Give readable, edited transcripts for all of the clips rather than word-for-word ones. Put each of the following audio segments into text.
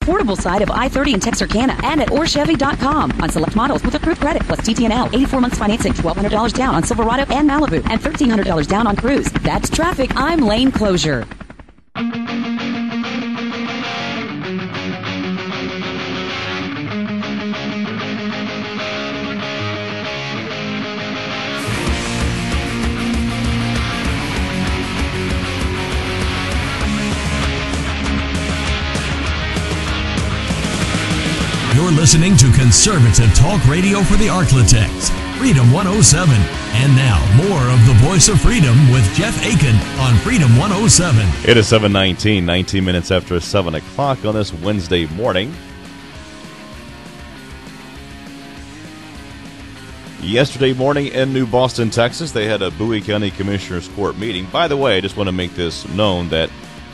affordable side of I-30 in Texarkana, and at orchevy.com on select models with approved credit plus TTNL, 84 months financing, $1,200 down on Silverado and Malibu, and $1,300 down on Cruise. That's traffic. I'm Lane Closure. You're listening to Conservative Talk Radio for the Arklatex, Freedom 107. And now, more of the Voice of Freedom with Jeff Akin on Freedom 107. It is 7:19, 19 minutes after 7 o'clock on this Wednesday morning. Yesterday morning in New Boston, Texas, they had a Bowie County Commissioners Court meeting. By the way, I just want to make this known that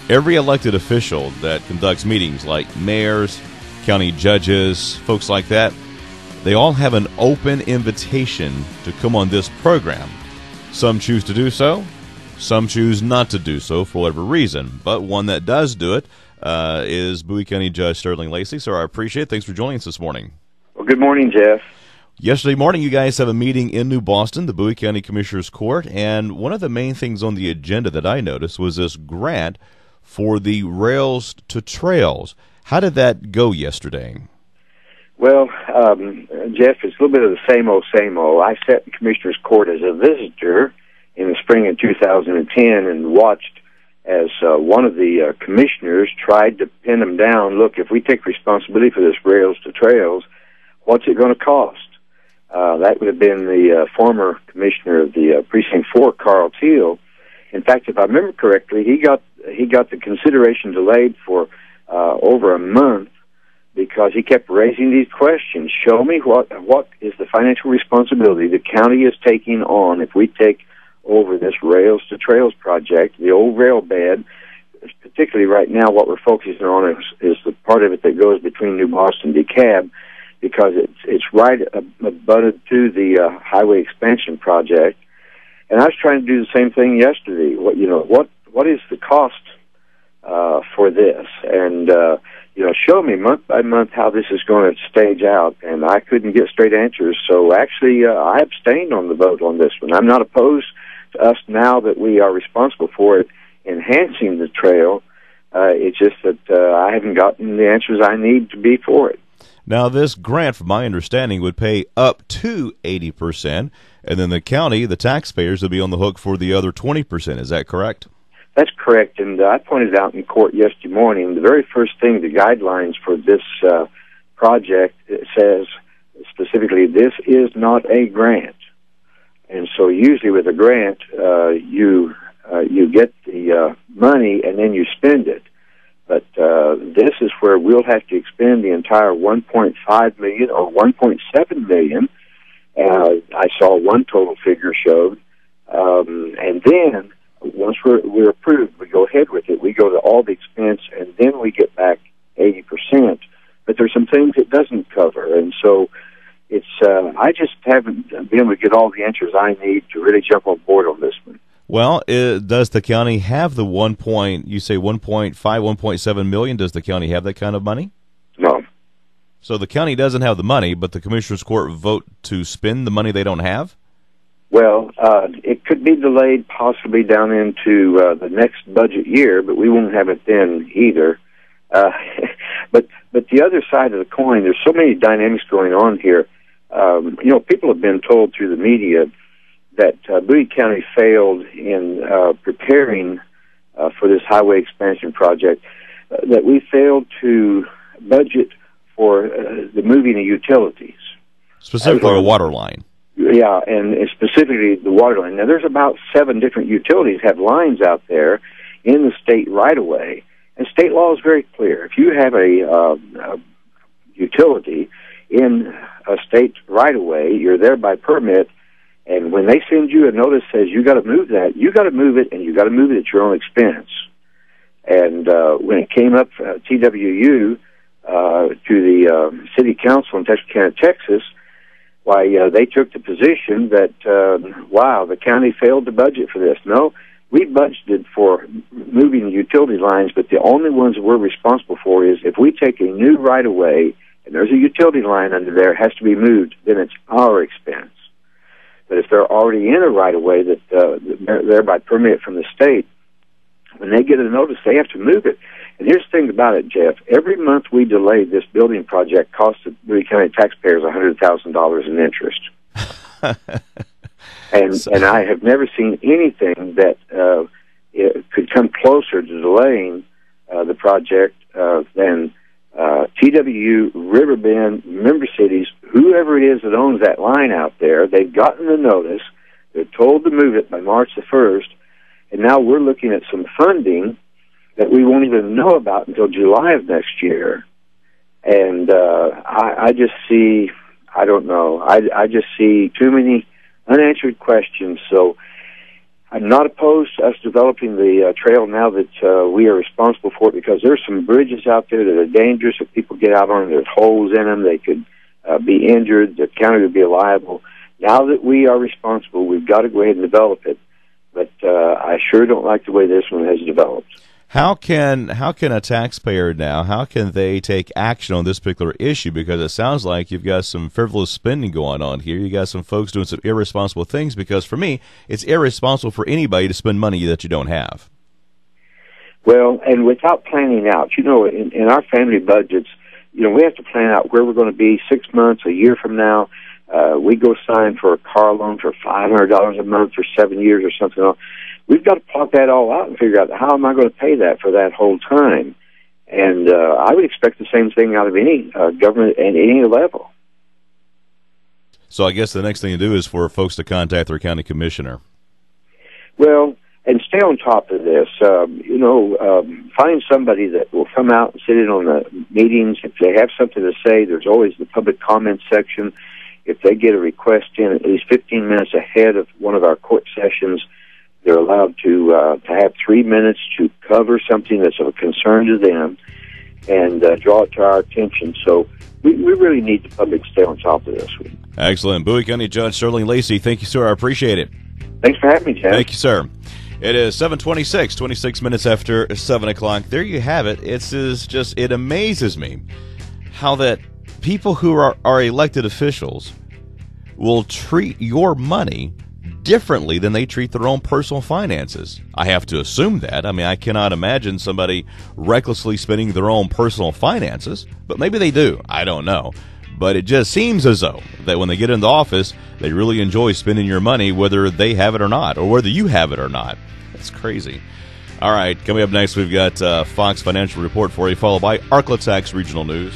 every elected official that conducts meetings, like mayors, county judges, folks like that, they all have an open invitation to come on this program. Some choose to do so, some choose not to do so for whatever reason, but one that does do it is Bowie County Judge Sterling Lacy. Sir, I appreciate it. Thanks for joining us this morning. Well, good morning, Jeff. Yesterday morning, you guys have a meeting in New Boston, the Bowie County Commissioners Court, and one of the main things on the agenda that I noticed was this grant for the Rails to Trails. How did that go yesterday? Well, Jeff, it's a little bit of the same old, same old. I sat in Commissioner's Court as a visitor in the spring of 2010 and watched as one of the commissioners tried to pin them down. Look, if we take responsibility for this Rails to Trails, what's it going to cost? That would have been the former commissioner of the Precinct 4, Carl Teal. In fact, if I remember correctly, he got the consideration delayed for over a month because he kept raising these questions. Show me what is the financial responsibility the county is taking on if we take over this Rails to Trails project, the old rail bed. Particularly right now, what we're focusing on is the part of it that goes between New Boston and DeKalb, because it's right abutted to the highway expansion project. And I was trying to do the same thing yesterday. What is the cost for this? And show me month by month how this is going to stage out. And I couldn't get straight answers, so actually I abstained on the vote on this one. I'm not opposed to us now that we are responsible for it enhancing the trail. It's just that I haven't gotten the answers I need to be for it. Now, this grant, from my understanding, would pay up to 80%, and then the county, the taxpayers, would be on the hook for the other 20%. Is that correct? That's correct, and I pointed out in court yesterday morning, the very first thing, the guidelines for this project, it says specifically, this is not a grant. And so usually with a grant, you get the money and then you spend it. But this is where we'll have to expend the entire $1.5 million or $1.7 million. I saw one total figure showed. And then once we're approved, we go ahead with it. We go to all the expense, and then we get back 80%. But there's some things it doesn't cover, and so it's I just haven't been able to get all the answers I need to really jump on board on this one. Well, does the county have the 1.7 million? Does the county have that kind of money? No. So the county doesn't have the money, but the Commissioners Court vote to spend the money they don't have? Well, it could be delayed possibly down into the next budget year, but we won't have it then either. But the other side of the coin, there's so many dynamics going on here. People have been told through the media that Bowie County failed in preparing for this highway expansion project, that we failed to budget for the moving of utilities. Specifically a water line. Yeah, and specifically the water line. Now, there's about 7 different utilities have lines out there in the state right-of-way, and state law is very clear. If you have a utility in a state right-of-way, you're there by permit, and when they send you a notice that says you got to move that, you got to move it, and you got to move it at your own expense. And when it came up TWU to the City Council in Texarkana, Texas, why they took the position that, wow, the county failed to budget for this. No, we budgeted for moving the utility lines, but the only ones that we're responsible for is if we take a new right-of-way and there's a utility line under there, it has to be moved, then it's our expense. But if they're already in a right-of-way that they're by permit from the state, when they get a notice, they have to move it. And here's the thing about it, Jeff. Every month we delay this building project costs the Bowie County taxpayers $100,000 in interest. And I have never seen anything that could come closer to delaying the project than TWU, Riverbend, member cities, whoever it is that owns that line out there. They've gotten the notice. They're told to move it by March the 1st. And now we're looking at some funding that we won't even know about until July of next year. And I just see, I don't know, I just see too many unanswered questions. So I'm not opposed to us developing the trail now that we are responsible for it, because there's some bridges out there that are dangerous. If people get out on them, there's holes in them. They could be injured. The county would be liable. Now that we are responsible, we've got to go ahead and develop it. But I sure don't like the way this one has developed. How can a taxpayer now, how can they take action on this particular issue? Because it sounds like you've got some frivolous spending going on here. You got some folks doing some irresponsible things, because for me, it's irresponsible for anybody to spend money that you don't have. Well, and without planning out, in our family budgets, we have to plan out where we're going to be 6 months, a year from now. We go sign for a car loan for $500 a month for 7 years or something else. We've got to plot that all out and figure out how am I going to pay that for that whole time. And I would expect the same thing out of any government at any level. So I guess the next thing to do is for folks to contact their county commissioner. Well, and stay on top of this. Find somebody that will come out and sit in on the meetings. If they have something to say, there's always the public comment section. If they get a request in at least 15 minutes ahead of one of our court sessions, they're allowed to have 3 minutes to cover something that's of a concern to them and draw it to our attention. So we really need the public to stay on top of this. Excellent. Bowie County Judge Sterling Lacy, thank you, sir. I appreciate it. Thanks for having me, Jeff. Thank you, sir. It is 7:26, 26 minutes after 7 o'clock. There you have it. It amazes me how that people who are elected officials will treat your money differently than they treat their own personal finances. I have to assume that. I mean, I cannot imagine somebody recklessly spending their own personal finances, but maybe they do. I don't know. But it just seems as though that when they get into office, they really enjoy spending your money, whether they have it or not, or whether you have it or not. That's crazy. All right, coming up next, we've got Fox Financial Report for you, followed by Arklatek's Regional News.